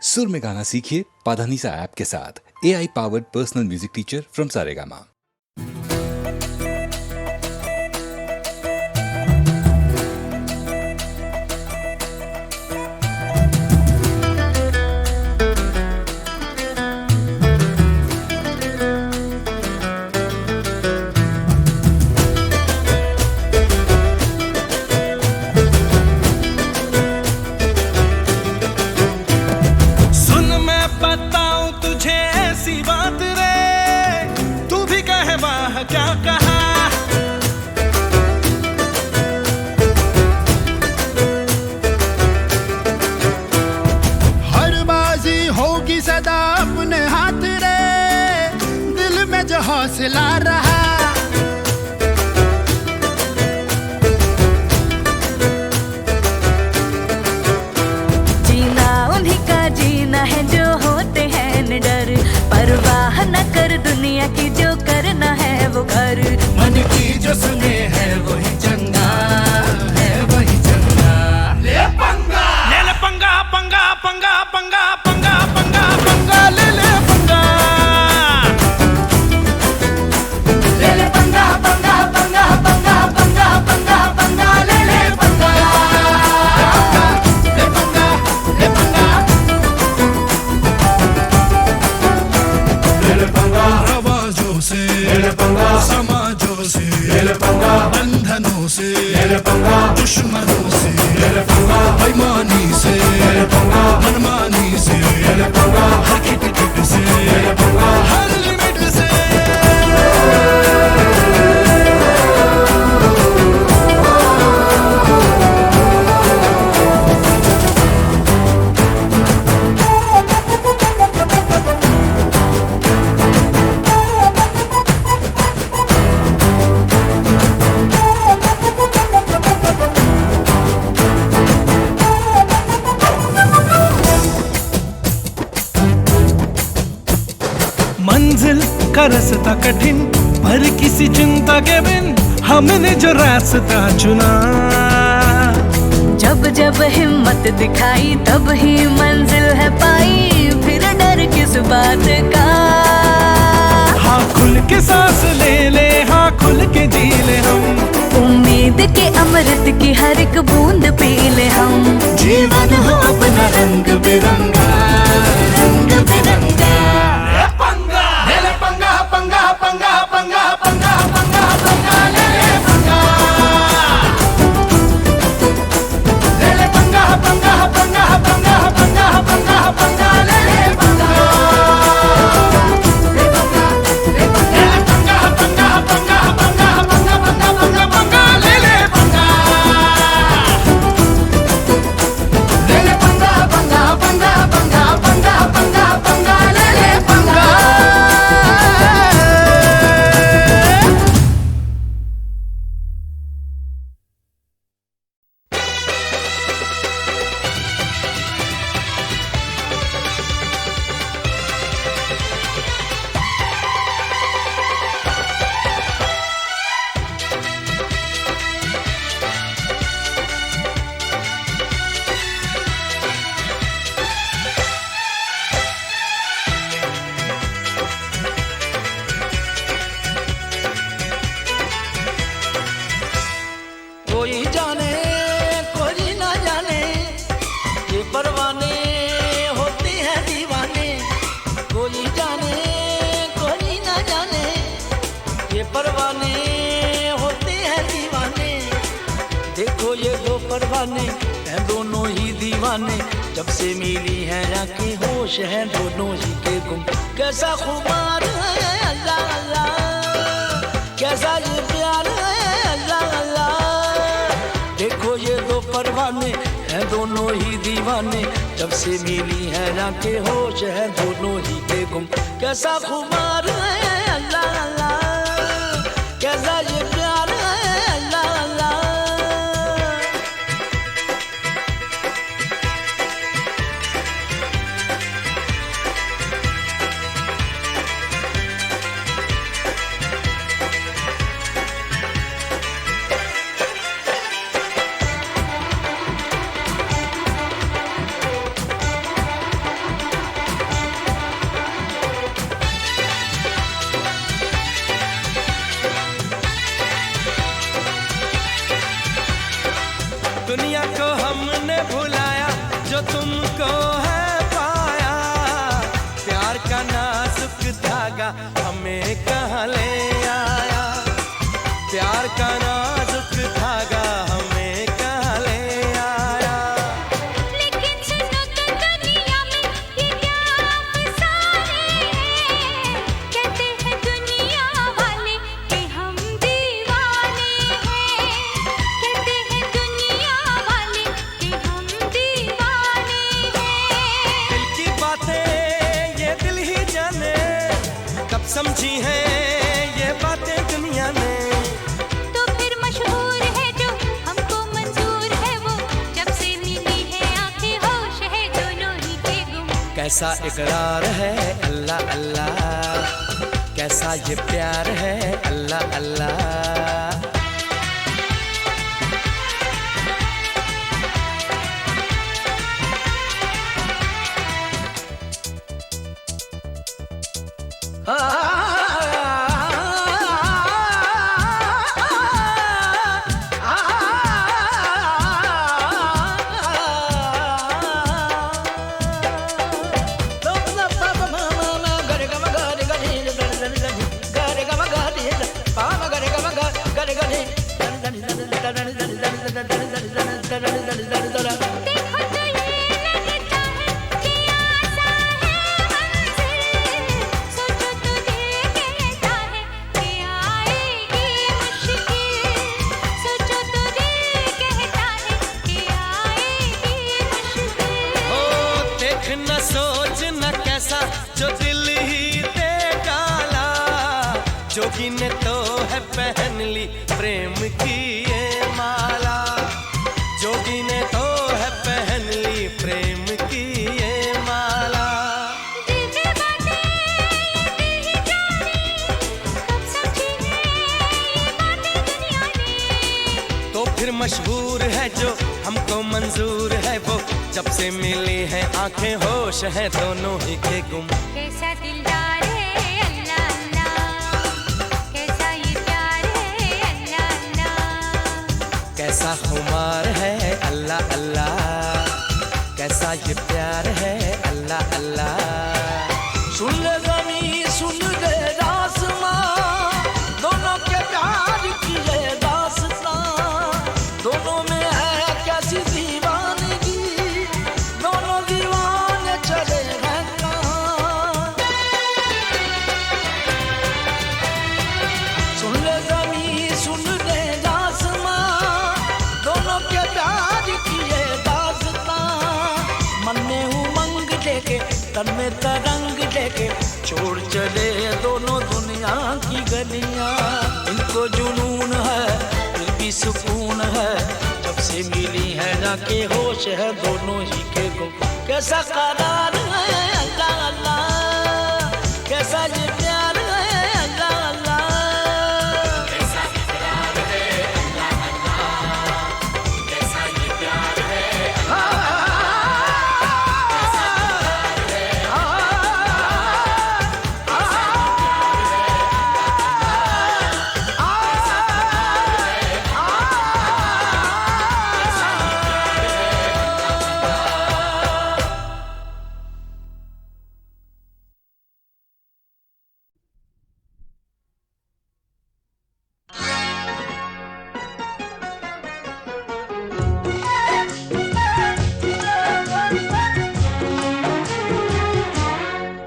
सुर में गाना सीखिए पाधानीसा ऐप के साथ। AI powered personal music teacher from Saregama. हौसला रहा जीना उन्हीं का जीना है जो होते हैं निडर, परवाह न कर दुनिया की जो करना है वो कर। मन की जो सुने है वही चंगा है, वही चंगा। ले पंगा, ले ले पंगा, पंगा पंगा पंगा पंगा पंगा पंगा, ले ले पंगा, ले ले पंगा पंगा पंगा पंगा पंगा पंगा पंगा, ले ले पंगा, ले पंगा, ले पंगा, ले ले पंगा। आवाजों से ले ले पंगा, समाजों से ले ले पंगा, बंधनों से ले ले पंगा, दुश्मनों से ले ले पंगा, बेईमानी से ले ले पंगा, मनमानी से ले ले पंगा, हर किट से ले ले पंगा, हर लिमिट से। मंजिल का रास्ता कठिन पर किसी चिंता के बिन हमने जो रास्ता चुना। जब जब हिम्मत दिखाई तब ही मंजिल है पाई, फिर डर किस बात का। हाँ खुल के सांस ले ले, हाँ खुल के जी ले हम, उम्मीद के अमृत की हर एक बूंद पी ले हम। जीवन हो अपना रंग बिरंगा, रंग बिरंगा। ले ले पंगा पंगा पंगा पंगा पंगा पंगा पंगा, ले ले पंगा, ले ले पंगा पंगा पंगा पंगा पंगा पंगा पंगा, ले ले पंगा, ले पंगा, ले पंगा पंगा पंगा पंगा पंगा पंगा पंगा पंगा, ले ले पंगा, ले ले पंगा पंगा पंगा पंगा पंगा पंगा पंगा, ले ले पंगा। कोई जाने कोई ना जाने, ये परवाने होते हैं दीवाने। कोई जाने कोई ना जाने, ये परवाने होते हैं दीवाने। देखो ये दो परवाने हैं दोनों ही दीवाने, जब से मिली है आंखें होश हैं दोनों ही के गुम। कैसा खुमार है अल्लाह अल्लाह, कैसा ये प्यार है अल्लाह अल्लाह। देखो ये दो परवाने हैं दोनों ही दीवाने, जब से मिली है आंखें होश है दोनों ही के गुम। कैसा खुमार है अल्लाह अल्लाह, कैसा ये प्यार है अल्लाह अल्लाह। समझी है ये बातें दुनिया ने। तो फिर मशहूर है जो हमको मंजूर है वो, जब से मिली है आंखें होश है दोनों ही के गुम। कैसा इकरार है अल्लाह अल्लाह, कैसा ये प्यार है अल्लाह अल्लाह। न सोच न कैसा जो दिल ही दे डाला, जोगी ने तो है पहन ली प्रेम की ये माला, जोगी ने तो है पहन ली प्रेम की ये माला। तो फिर मशहूर है जो हमको मंजूर है वो, जब से मिली है आंखें होश है दोनों ही के गुम। कैसा दिलदार है अल्लाह अल्लाह, कैसा ये प्यार है अल्लाह अल्लाह। कैसा खुमार है अल्लाह अल्लाह, कैसा ये प्यार है अल्लाह अल्लाह। सुन ले ज़मीं सुन ले आसमां, दोनों के प्यार की ये दास्तां, दोनों में है कैसी दीवानगी, दोनों दीवाने चले हैं कहाँ। सुन ले ज़मीं सुन ले आसमां, दोनों के प्यार की ये दास्तां, मन में उमंग लेके तन में तरंग लेके छोड़ चले दोनों दुनिया की गलियां। इनको जुनून है फिर भी सुकून है, जब से मिली है ना के होश है दोनों ही के गुम। कैसा करार है अल्लाह अल्लाह, कैसा ये प्यार है अल्लाह अल्लाह। कैसा प्यार है अल्लाह अल्लाह, कैसा ये प्यार है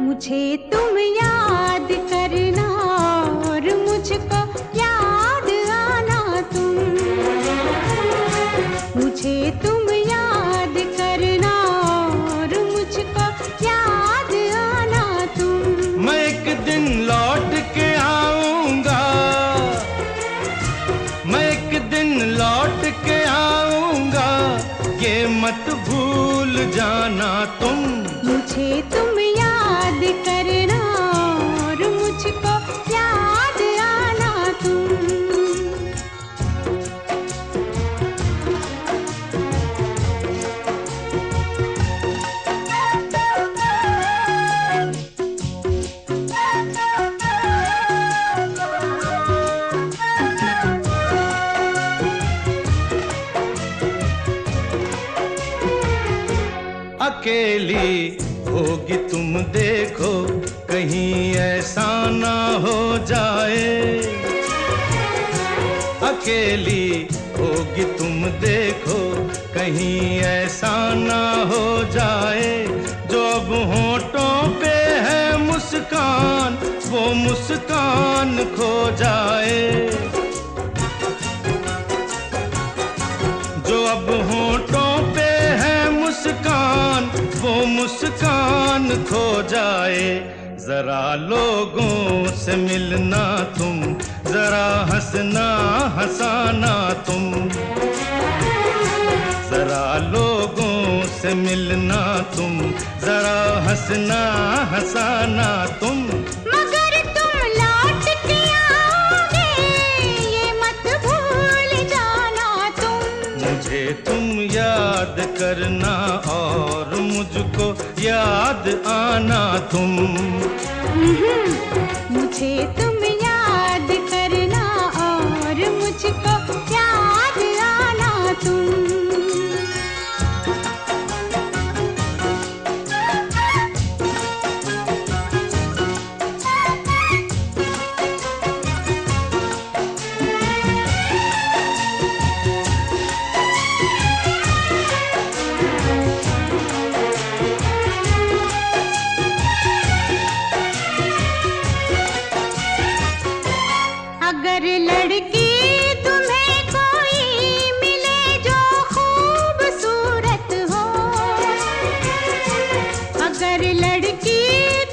मुझे तुम याद करना और मुझको याद आना तुम, मुझे तुम याद करना और मुझको याद आना तुम। मैं एक दिन लौट के आऊंगा, मैं एक दिन लौट के आऊंगा, ये मत भूल जाना तुम। मुझे तुम याद करना और मुझको याद आना तुम। अकेली होगी तुम देखो, कहीं ऐसा ना हो जाए। अकेली होगी तुम देखो, कहीं ऐसा ना हो जाए। जो अब होठों पे है मुस्कान, वो मुस्कान खो जाए। जो अब होठों पे है मुस्कान, वो मुस्कान खो जाए। जरा लोगों से मिलना तुम, जरा हंसना हंसाना तुम, जरा लोगों से मिलना तुम, जरा हंसना हंसाना तुम। मगर तुम लौट के आओगे ये मत भूल जाना तुम। मुझे तुम याद करना और मुझको याद आना तुम। मुझे तुम याद करना और मुझको याद आना तुम। अगर लड़की तुम्हें कोई मिले जो खूबसूरत हो, अगर लड़की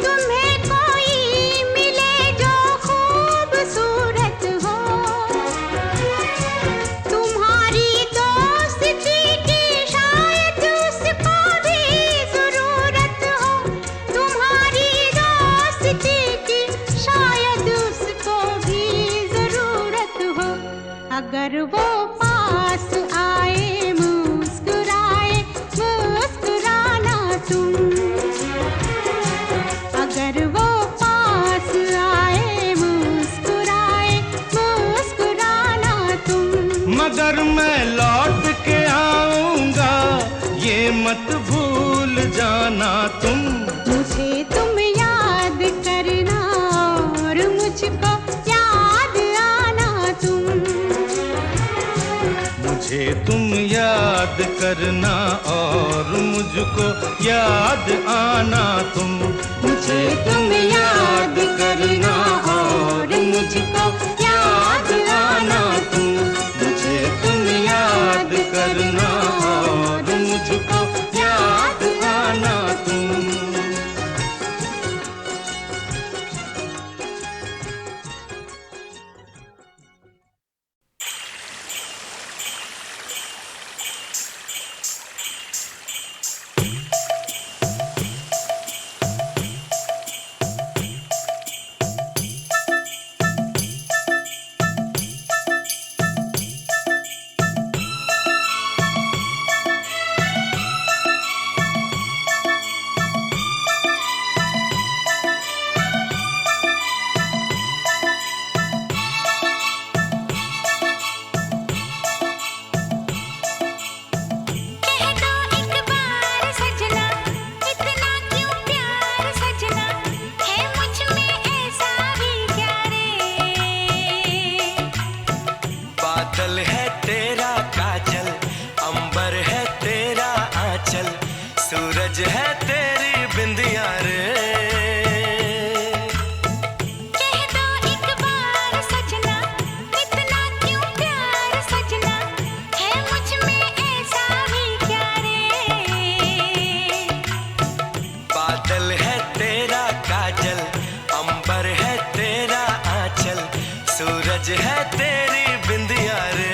तुम्हें कोई मिले जो खूबसूरत हो, तुम्हारी दोस्ती की शायद उसको भी जरूरत हो, तुम्हारी दोस्ती की शायद उसको भी जरूरत हो। अगर वो पास आए मुस्कुराए मुस्कुराना तुम, अगर वो पास आए मुस्कुराए मुस्कुराना तुम। मगर मैं लौट के आऊंगा ये मत भूल जाना तुम। मुझे तुम याद करना और मुझको याद आना तुम। मुझे तुम याद करना और मुझको याद आना तुम। मुझे तुम याद करना और मुझको याद आना तुम। मुझे तुम याद करना और मुझको याद आना तुम। बादल है तेरा काजल, अंबर है तेरा आंचल, सूरज है तेरी बिंदिया रे। कह दो एक बार सजना, इतना क्यों प्यार सजना, है मुझ में ऐसा भी क्या रे। बादल है तेरा काजल, अंबर है तेरा आंचल, सूरज है तेरी बिंदिया रे।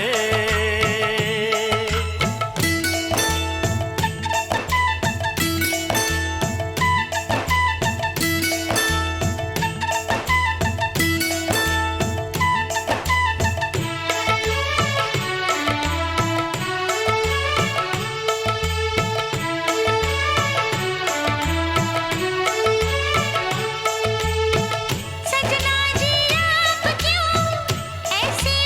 सजना जी आप क्यों ऐसी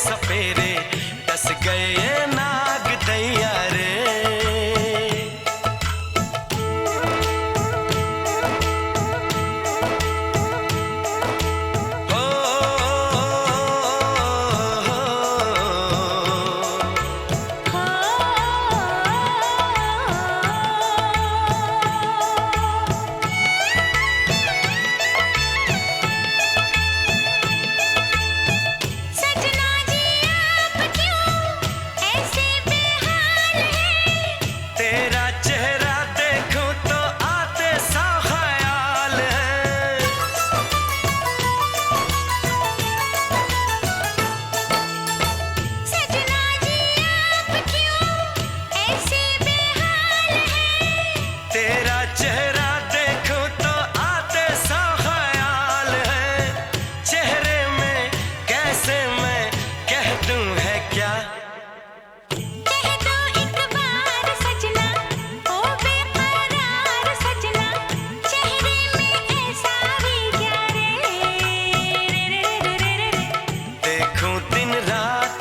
सपेरे डस गए नाग दैया रे।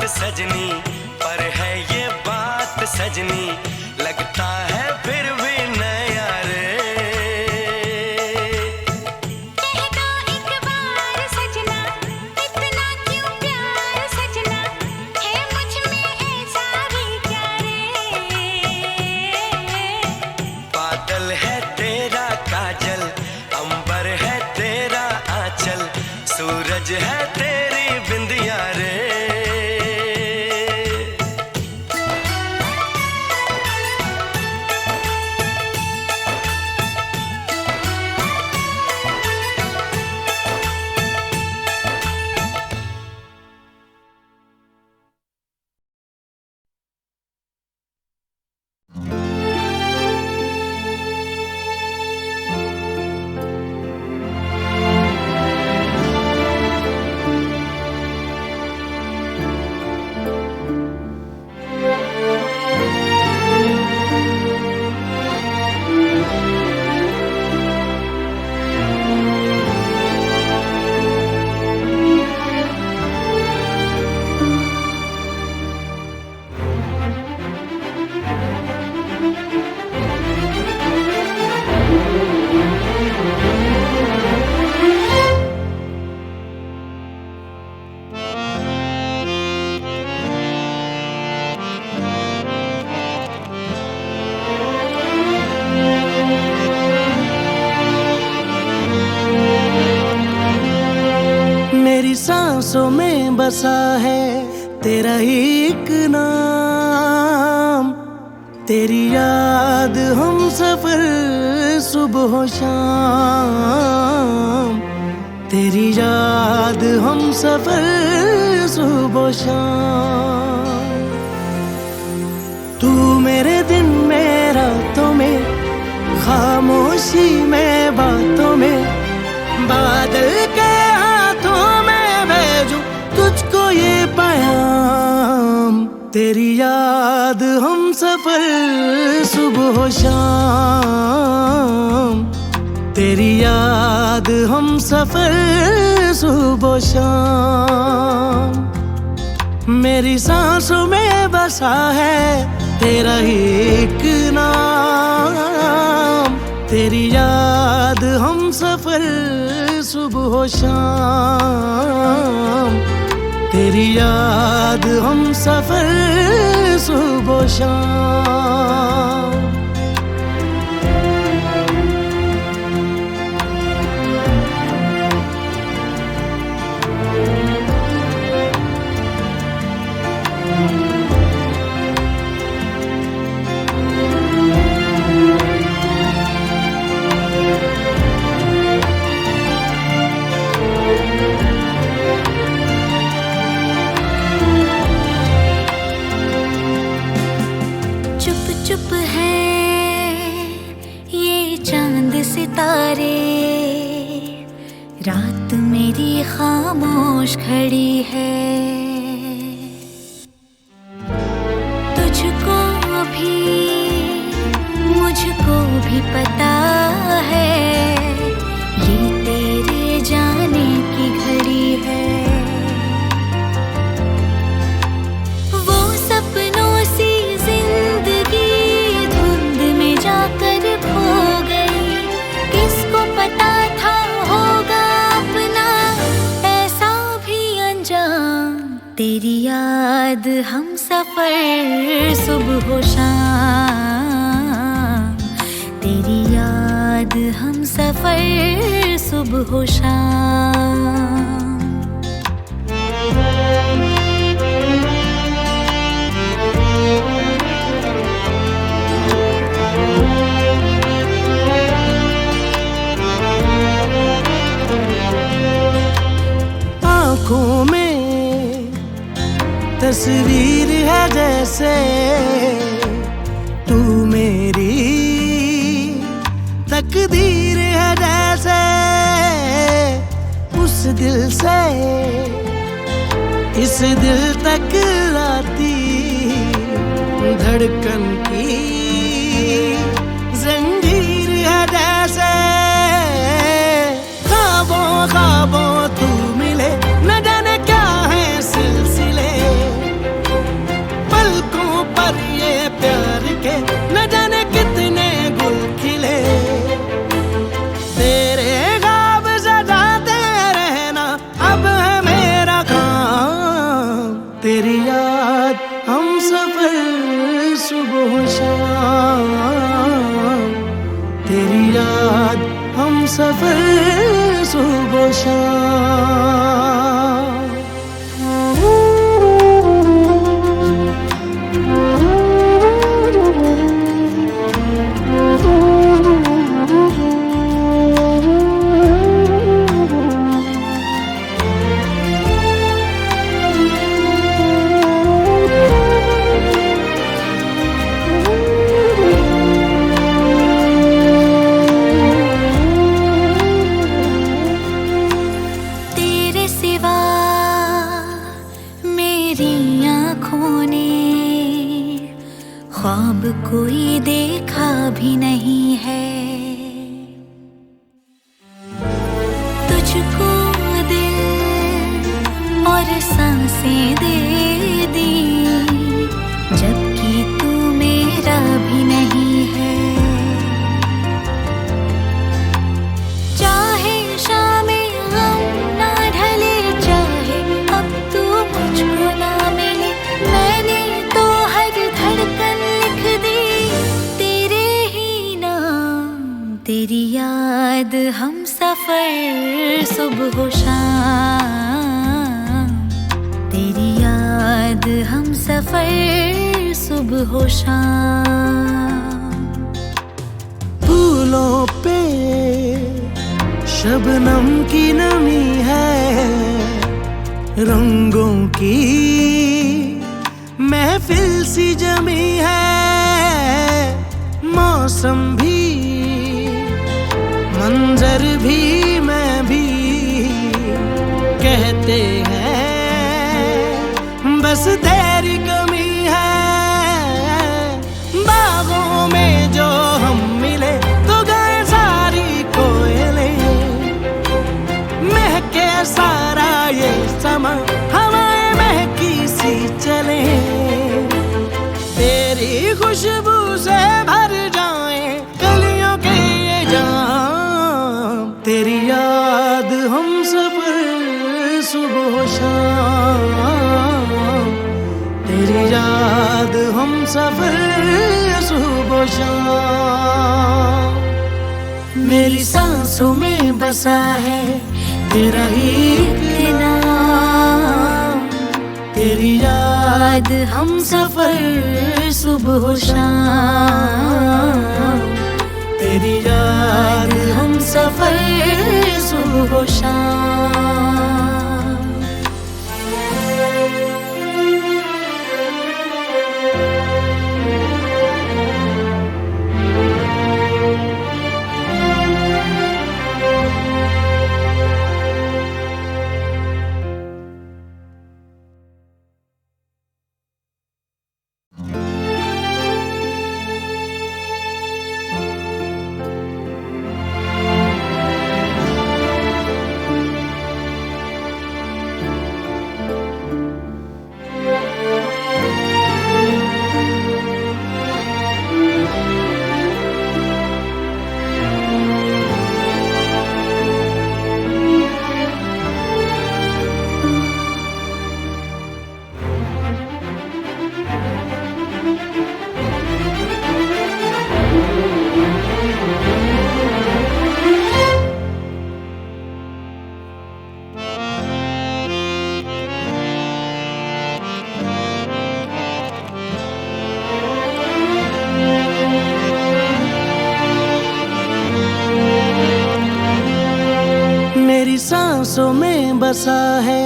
सजनी पर है ये बात सजनी, लगता है फिर भी नया रे। कह दो एक बार सजना, इतना क्यों प्यार सजना, है मुझ में ऐसा भी क्या रे। बादल है तेरा काजल, अंबर है तेरा आंचल, सूरज है तेरी बिंदिया रे। सांसों में बसा है तेरा ही एक नाम, तेरी याद हम सफर सुबह शाम, तेरी याद हम सफर सुबह शाम। तू मेरे दिन में रातों में, खामोशी में बातों में, बादल के हाथों में भेजूं तुझको ये पैगाम। तेरी याद हम सफर सुबह शाम, तेरी याद हम सफर सुबह शाम। मेरी सांसों में बसा है तेरा ही एक नाम, तेरी याद हम सफर सुबह शाम, तेरी याद हम सफर सुबह शाम। चुप है ये चांद सितारे, रात मेरी खामोश खड़ी है। तुझको भी मुझको भी पता है ये तेरे जाने की घड़ी है। याद हम सफर सुबह हो शाम, तेरी याद हम सफर सुबह हो शाम। आँखों में तस्वीर है जैसे तू मेरी तकदीर है जैसे, उस दिल से इस दिल तक आती धड़कन की जंजीर है जैसे। ख्वाबों ख्वाबों तू मिले, न जाने क्या है सिलसिले, पलकों पर ये प्यार के न जाने कितने गुल खिले। तेरे ख्वाब सजाते रहना अब है मेरा काम, तेरी याद हम सफर सुबह शाम, तेरी याद हम सफर सुबह शाम। तेरे सिवा मेरी आँखों ने ख्वाब कोई देखा भी नहीं है। तुझको दिल और सांसें दे दी, जबकि तू मेरा भी नहीं है। चाहे शामें हम ना ढले, चाहे अब तू मुझको ना मिले, मैंने तो हर धड़कन लिख दी तेरे ही नाम। तेरी याद हम सफर सुबह हो शाम, तेरी याद हम सफर सुबह हो शाम। फूलों पे शबनम की नमी है, रंगों की महफिल सी जमी है। मौसम भी मंजर भी मैं भी कहते हैं बस तेरी कमी है। बागों में जो हम मिले तो गए सारी कोयले, महके सारा ये समा हवाएं महकी सी चले। तेरी खुशबू से भर जाए कलियों के ये जाम, तेरी याद हम सफर सुबह शाम, तेरी याद हम सफर सुबह शाम। मेरी सांसों में बसा है तेरा ही नाम, तेरी याद हम सफर सुबह शाम, तेरी याद हम सफर सुबह शाम। सांसों में बसा है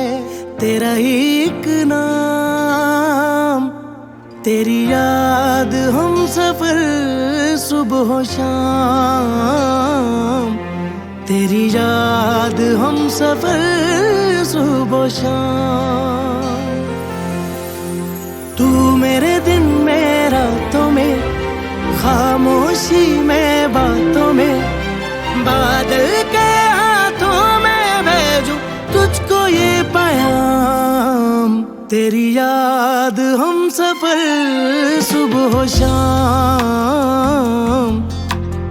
तेरा एक नाम। तेरी याद हम सफर सुबह शाम, तेरी याद हम सफर सुबह शाम। तू मेरे दिन में रातों में, खामोशी में बातों में, बादल के हाथों में भेजूं तुझको ये पैगाम। तेरी याद हम सफर सुबह शाम,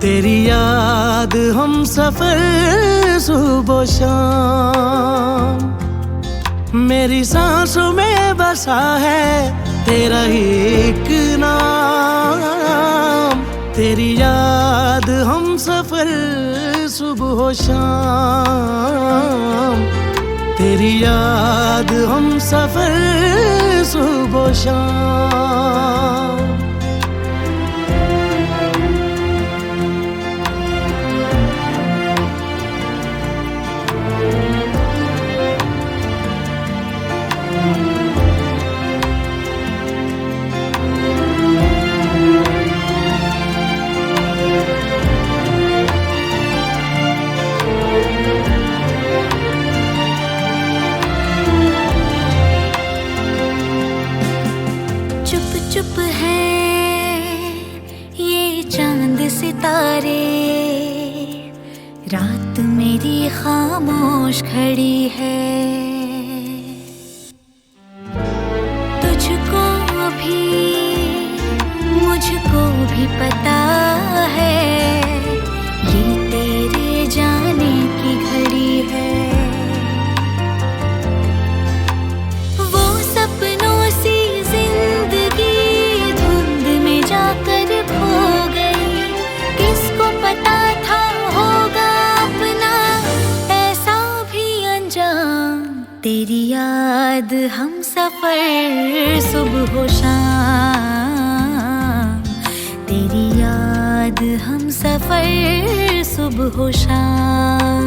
तेरी याद हम सफर सुबह शाम। मेरी सांसों में बसा है तेरा एक नाम। तेरी याद हम सफर सुबह शाम, तेरी याद हम सफर सुबह शाम। चुप चुप है ये चांद सितारे, रात मेरी खामोश खड़ी है। तुझको भी मुझको भी पता है ये तेरे जाने की घड़ी है। वो सपनों सी जिंदगी धुंध में जाकर खो गई, किसको पता था होगा अपना ऐसा भी अंजाम। तेरी याद हम सफर सुबह शाम, तेरी याद हम सफर सुबह शाम।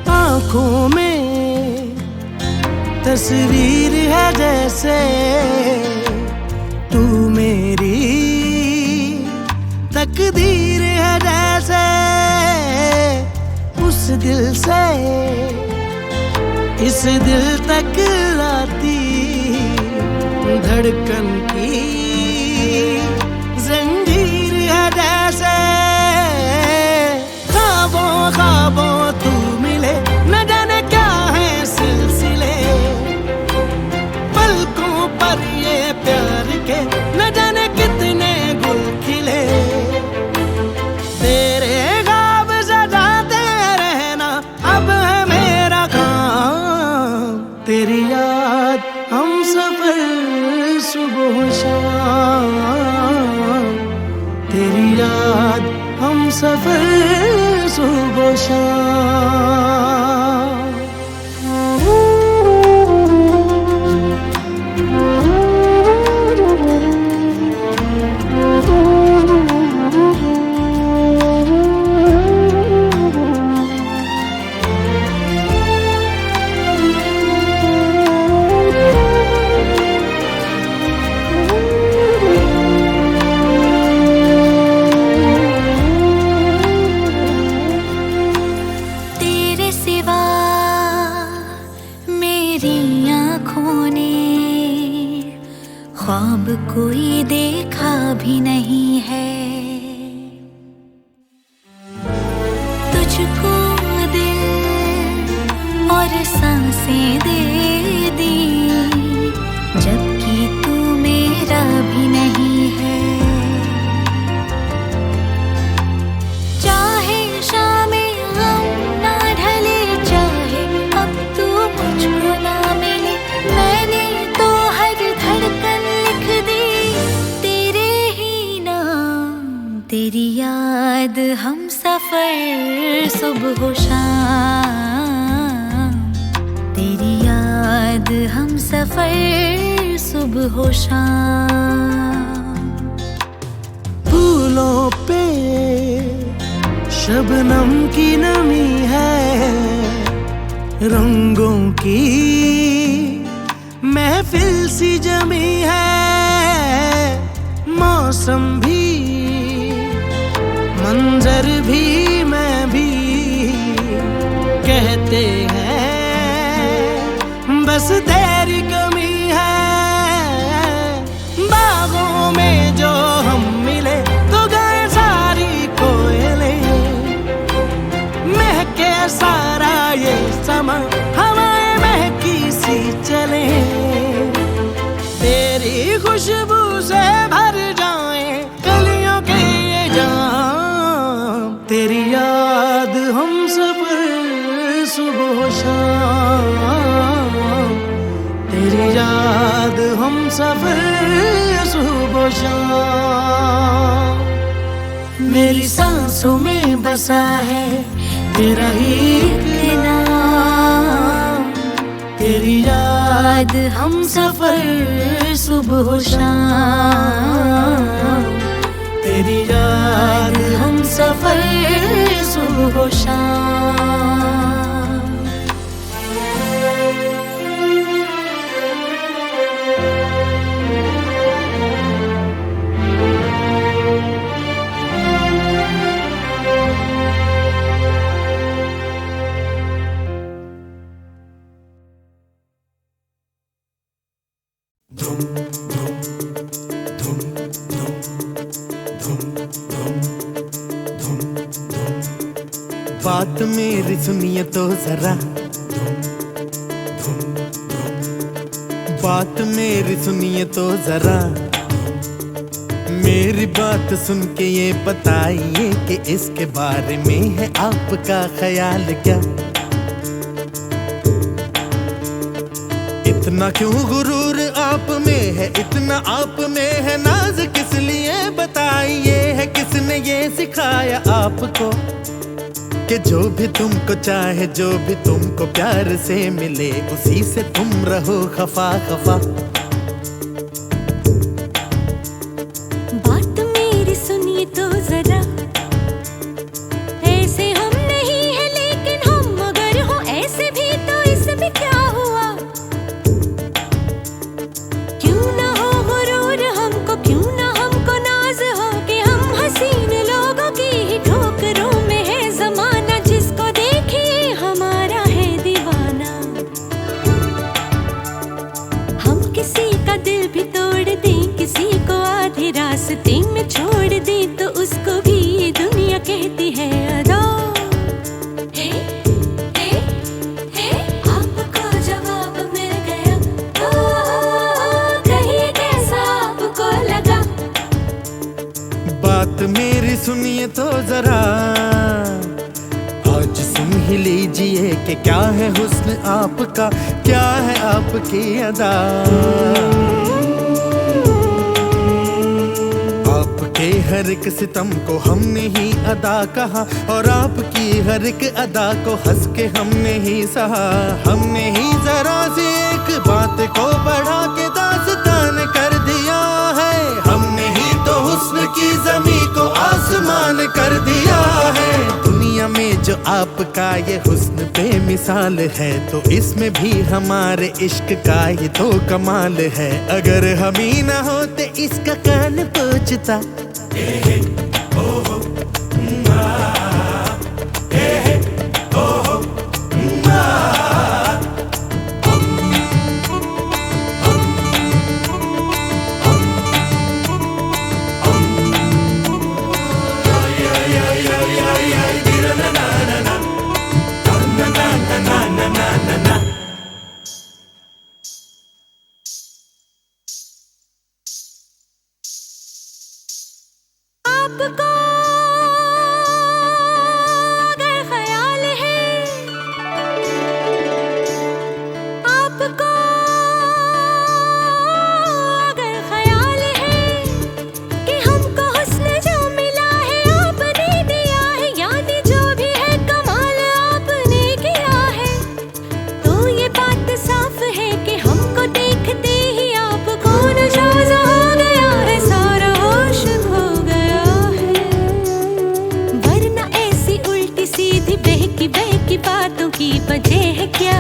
आँखों में तस्वीर है जैसे तू मेरी तकदीर है जैसे। उस दिल से इस दिल तक लाती धड़कन की जंजीर है जैसे। ख्वाबों ख्वाबों तू मिले, न जाने क्या है सिलसिले, पलकों पर ये प्यार के न जाने कितने गुल खिले। तेरे ख्वाब सजाते रहना अब है मेरा काम। तेरी याद हम सफर सुबह शाम, तेरी याद हम सफर सुबह शाम। ख्वाब कोई देखा भी नहीं है। तुझको दिल और सांसें दे दी, जबकि तू मेरा भी नहीं है। चाहे शामें गम ना ढले, चाहे अब तू मुझको ना मिले, मैंने तो हर धड़कन लिख दी तेरे ही नाम। तेरी याद हम सफर सुबह शाम, याद हम सफर सुबह हो शाम। फूलों पे शबनम की नमी है, रंगों की महफिल सी जमी है। मौसम भी, मंजर भी, मैं भी कहते हैं बस तेरी कमी है। बागों में जो हम मिले तो गाए सारी कोयलें, महके सारा ये समा हवाएं महकी सी चले। तेरी खुशबू से भर जाए कलियों के ये जाम। तेरी याद हम सफर सुबह शाम, तेरी याद हम सफर सुबह शाम। मेरी सांसों में बसा है तेरा ही एक नाम। तेरी याद हम सफर सुबह शाम, तेरी याद हम सफर सुबह शाम। बात मेरी सुनिए तो जरा, बात मेरी सुनिए तो जरा। मेरी बात सुन के ये बताइए कि इसके बारे में है आपका ख्याल क्या। इतना क्यों गुरूर आप में है, इतना आप में है नाज किस लिए बताइए। है किसने ये सिखाया आपको कि जो भी तुमको चाहे, जो भी तुमको प्यार से मिले, उसी से तुम रहो खफा खफा। बात मेरी सुनिए तो जरा, ऐसे हम नहीं है लेकिन हम अगर हो ऐसे भी तो इसमें क्या हुआ। क्यों ना हो गुरूर हमको, क्यों ना हमको नाज हो कि हम हसीन लोगों की ही ठोकरों में है जमाना। जिसको देखिए हमारा है दीवाना। हम किसी का दिल भी तोड़ दें, किसी को आधे रास्ते में छोड़ दें, तो उसको भी ये दुनिया कहती है अदा। हे, हे, हे, आपको जवाब मिल गया, ओ, कहिए कैसा आपको लगा। बात मेरी सुनिए तो जरा, आज सुन ही लीजिए कि क्या है हुस्न आपका, क्या है आपकी अदा। आपके हर एक सितम को हमने ही अदा कहा, और आपकी हर एक अदा को हंस के हमने ही सहा। हमने ही जरा सी एक बात को बढ़ा के दास्तान कर दिया है। हमने ही तो हुस्न की ज़मीं को आसमान कर दिया है। दुनिया में जो आपका ये हुस्न बेमिसाल है, तो इसमें भी हमारे इश्क का ये तो कमाल है। अगर हम ही ना होते इसका कान पूछता। आपको बहकी बहकी बातों की वजह है क्या?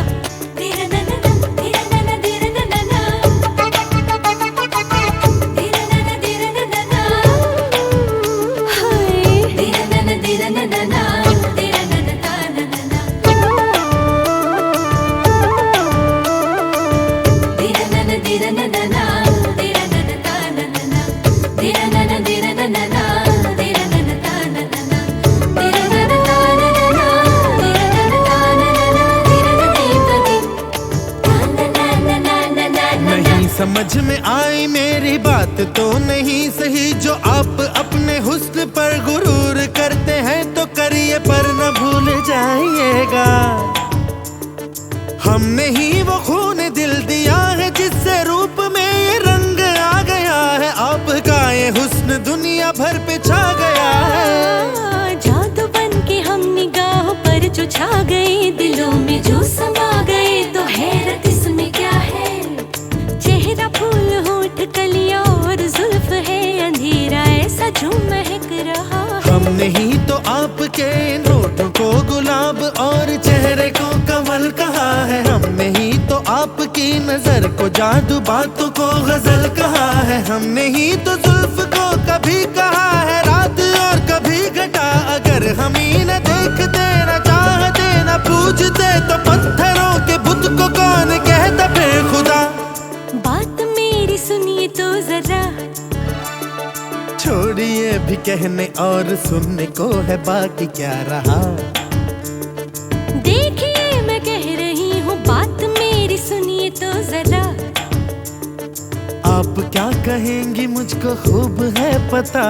समझ में आई मेरी बात तो नहीं सही, जो आप अपने हुस्न पर गुरूर करते हैं तो करिए पर न भूल जाइएगा, हमने ही वो खून दिल दिया है जिससे रूप में ये रंग आ गया है, आपका ये हुस्न दुनिया भर पे छा गया है। जादू बन के हम निगाहों पर जो छा गए, दिलों में जो समा गए, तो हैरत इसमें क्या है? चेहरा फूल होठ कलियां और जुल्फ है अंधेरा ऐसा जो महक रहा है। हमने ही तो आपके होठों को गुलाब और चेहरे को कमल कहा है, हमने ही तो आपकी नजर को जादू बातों को गजल कहा है, हमने ही तो जुल्फ को कभी कहा है रात और कभी घटा, अगर हम ही न देखते न चाहते न पूछते तो पत्थरों के बुत को कौन कहता फिर खुदा। बात मेरी सुनिए तो जरा, छोड़िए भी कहने और सुनने को है बाकी क्या रहा। देखिए मैं कह रही हूँ बात मेरी सुनिए तो जरा, आप क्या कहेंगी मुझको खूब है पता।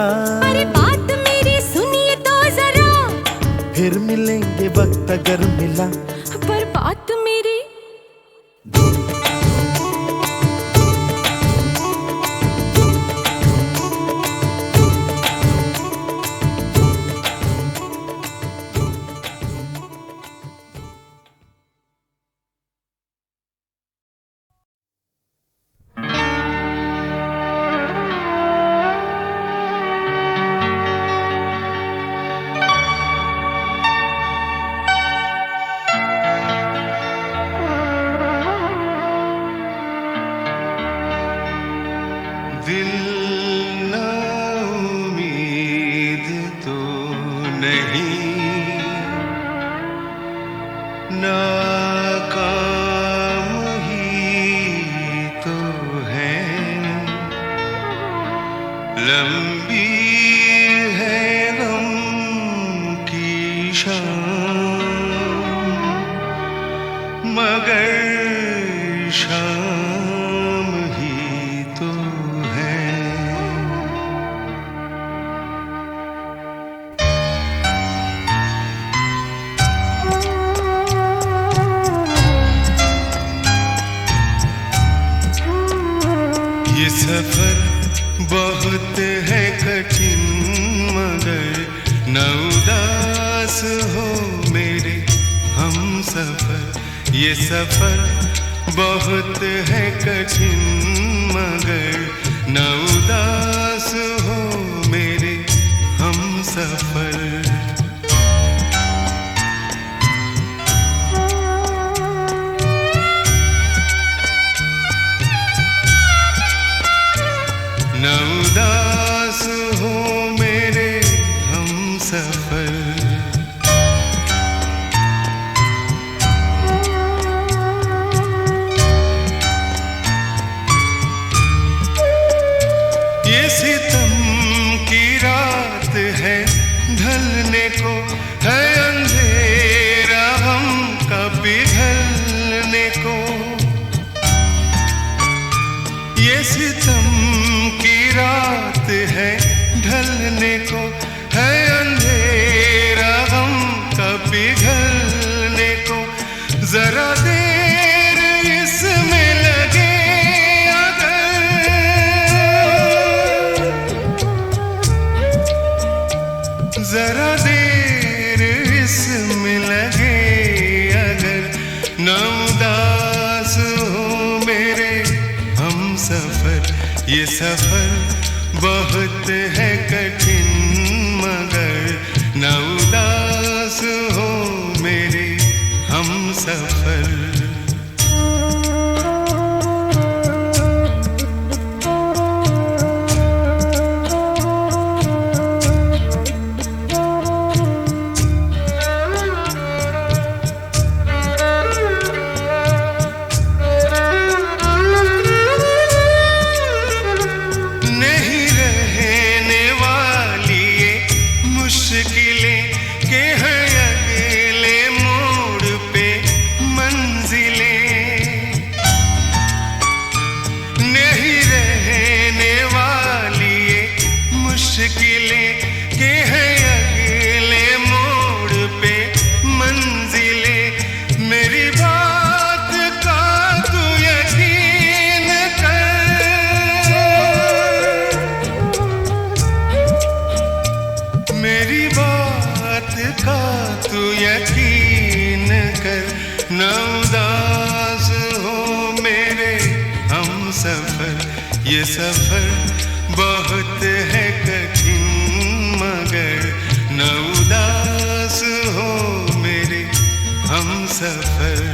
अरे बात मेरी सुनिए तो जरा, फिर मिलेंगे वक्त अगर मिला, पर बात मेरी दिल ना उम्मीद तो नहीं, नाकाम ही तो है, लंबी है गम की शाम, मगर शाम ही तो है। ये सफर बहुत है कठिन, मगर न उदास हो मेरे हम सफर। ये सफर बहुत है कठिन, मगर न उदास हो मेरे हम सफर। न उदास हो मेरे हम सफर। ये सितम की रात है ढलने को, है अंधेरा हम का पिघलने को। ये सितम की रात है ढलने को, है अंधेरा गम का पिघलने को। जरा देर इसमें लगे अगर, जरा देर इसमें लगे अगर, न उदास हो मेरे हम सफर। ये सफर बहुत है कठिन, मगर न उदास हो सफर। ये सफर बहुत है कठिन मगर न उदास हो मेरे हम सफर।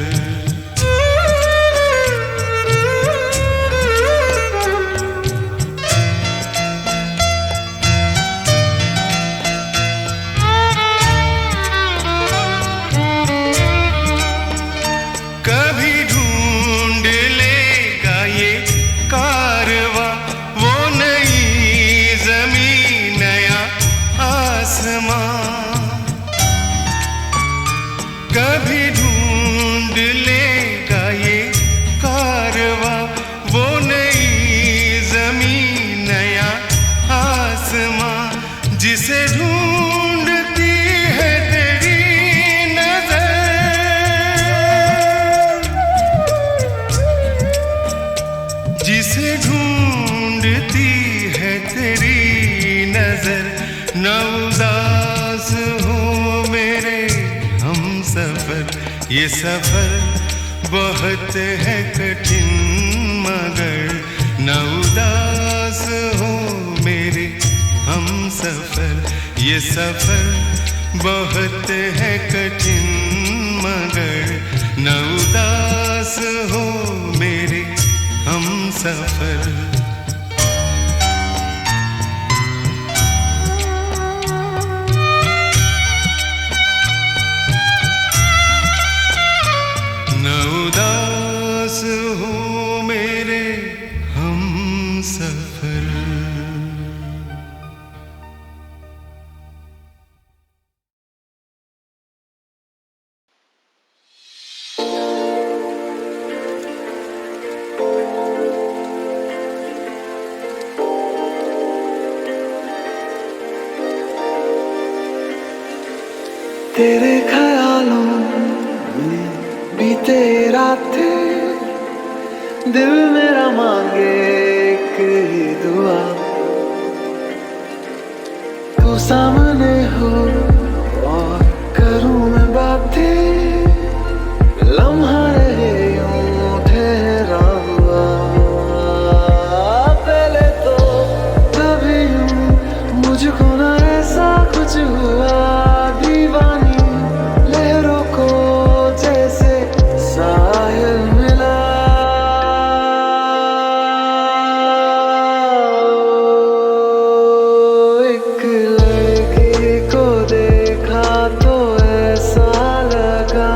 कभी ढूंढ लेगा ये कारवां वो नई ज़मीन नया आसमां जिसे ढूंढती है तेरी नजर, जिसे ढूंढती है तेरी नजर। न उदास हो मेरे हम सफर, ये सफर बहुत है कठिन मगर न उदास हो मेरे हम सफर। ये सफर बहुत है कठिन मगर न उदास हो मेरे हम सफर। उदास हो मेरे हम सफर। तेरे ख्यालों में बीते रातें, दिल मेरा मांगे एक ही दुआ, तू सामने हो और करूं मैं बातें, लम्हा रहे यूं ठहरा हुआ। पहले तो कभी यूं मुझको ना ऐसा कुछ हुआ, दीवानी लहरों को जैसे साहिल मिला। एक लड़की को देखा तो ऐसा लगा,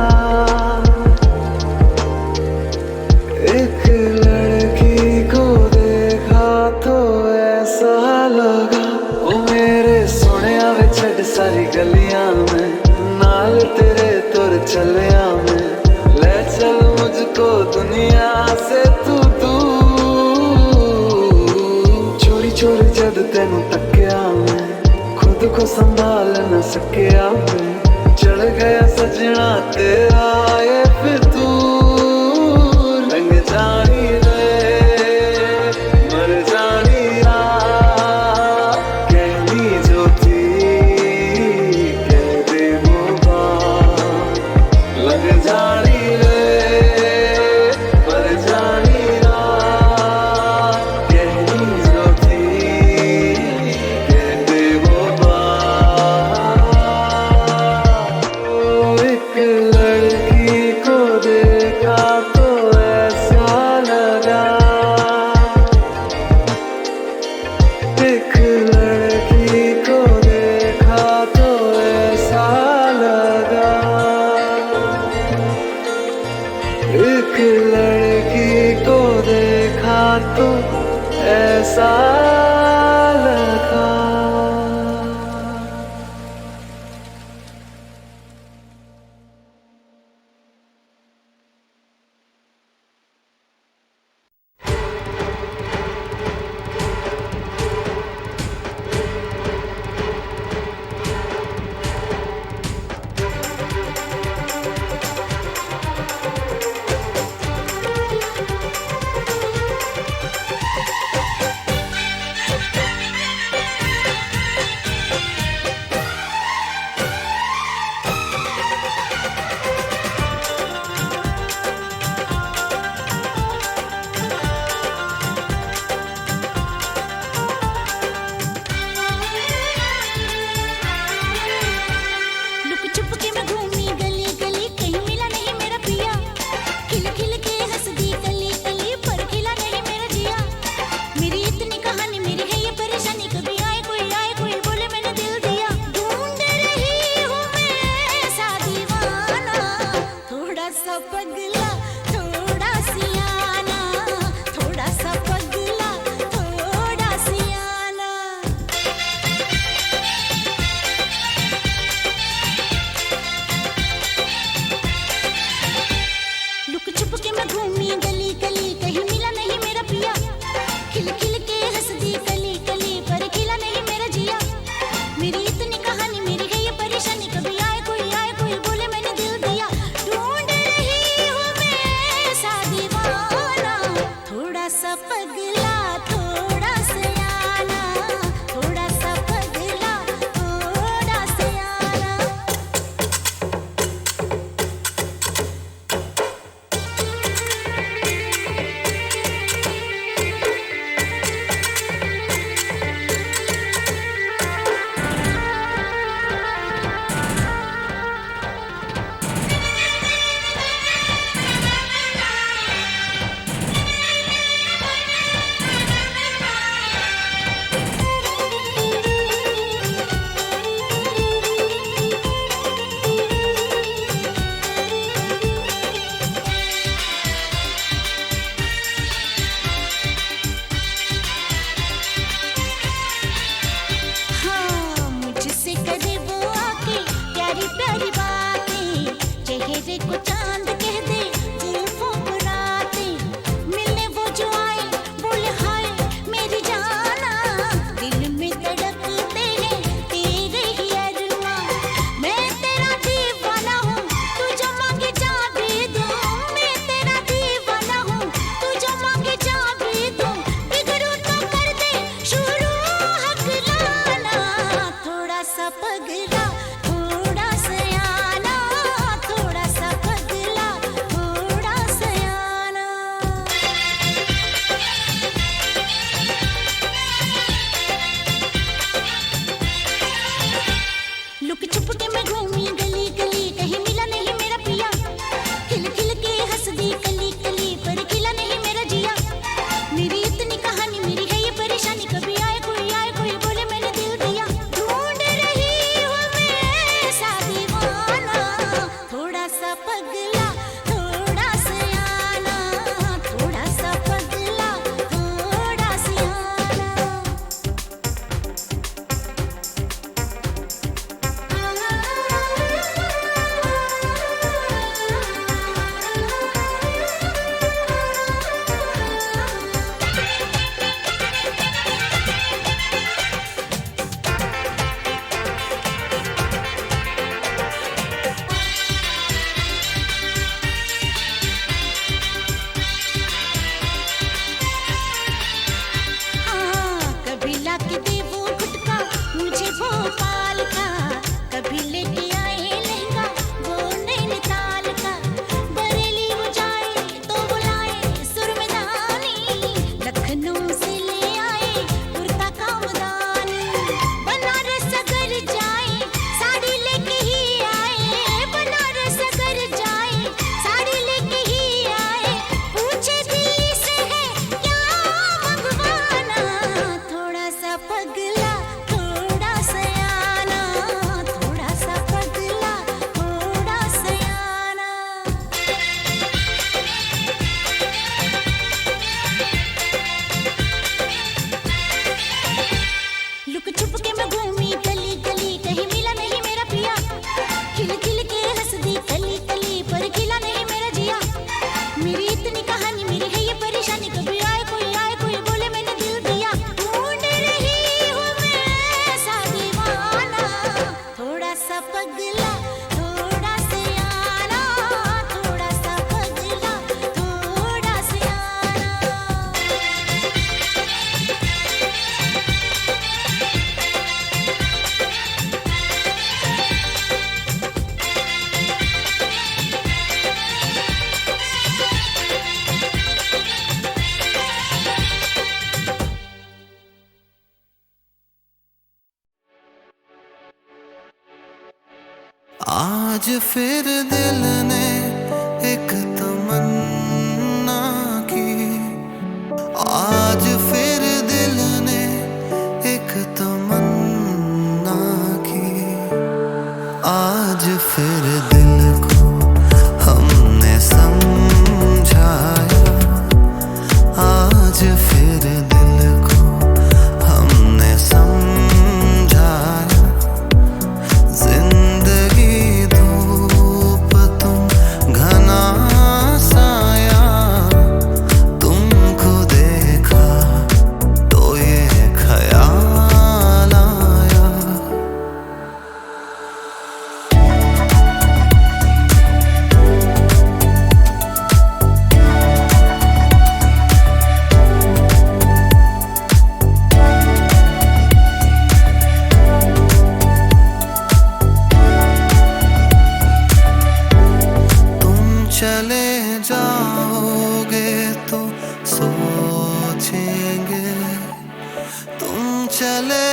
एक लड़की को देखा तो ऐसा लगा। ओ मेरे सोनिया वे छड़ सारी गलियां में, नाल तेरे तुर चलिया में, ले चल मुझको दुनिया से तू चोरी चोरी जद तेनू तकिया मैं, खुद को संभाल न सकिया मैं, चढ़ गया सजना तेरा ये फितूर। रंग जानी रे मर जानी रा, कहनी जो थी कह दे वो बात, लग जानी रे मर जानी रा, कहनी जो थी कह दे वो बात। एक लड़की को तो ऐसा लगा। आज फिर दिल ने एक तमन्ना की, आज फिर दिल ने एक तमन्ना की, आज फिर दिल को हमने समझाया, आज फिर दिल को हमने समझाया। जिंदगी धूप तुम घना साया, तुमको देखा तो ये ख्याल आया। चले जाओगे तो सोचेंगे, तुम चले